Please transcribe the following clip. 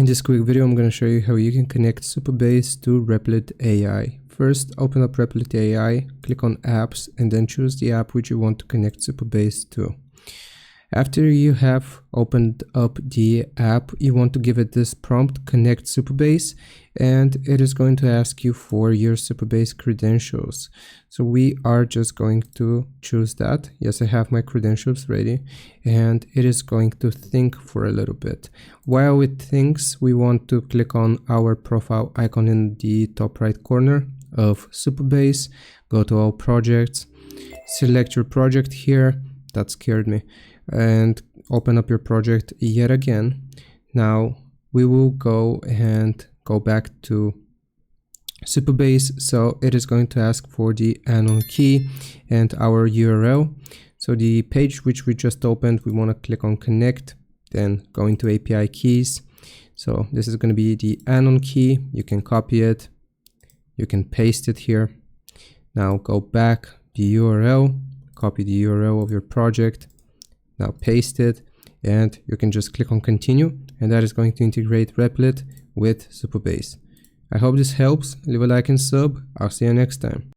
In this quick video, I'm going to show you how you can connect Supabase to Replit AI. First, open up Replit AI, click on Apps, and then choose the app which you want to connect Supabase to. After you have opened up the app, you want to give it this prompt, connect Supabase, and it is going to ask you for your Supabase credentials. So we are just going to choose that. Yes, I have my credentials ready, and it is going to think for a little bit. While it thinks, we want to click on our profile icon in the top right corner of Supabase, go to all projects, select your project here. That scared me. And open up your project yet again. Now we will go back to Supabase. So it is going to ask for the anon key and our URL. So the page which we just opened, we want to click on connect, then go into API keys. So this is going to be the anon key. You can copy it, you can paste it here. Now go back the URL, copy the URL of your project. Now paste it, and you can just click on continue, and that is going to integrate Replit with Supabase. I hope this helps. Leave a like and sub. I'll see you next time.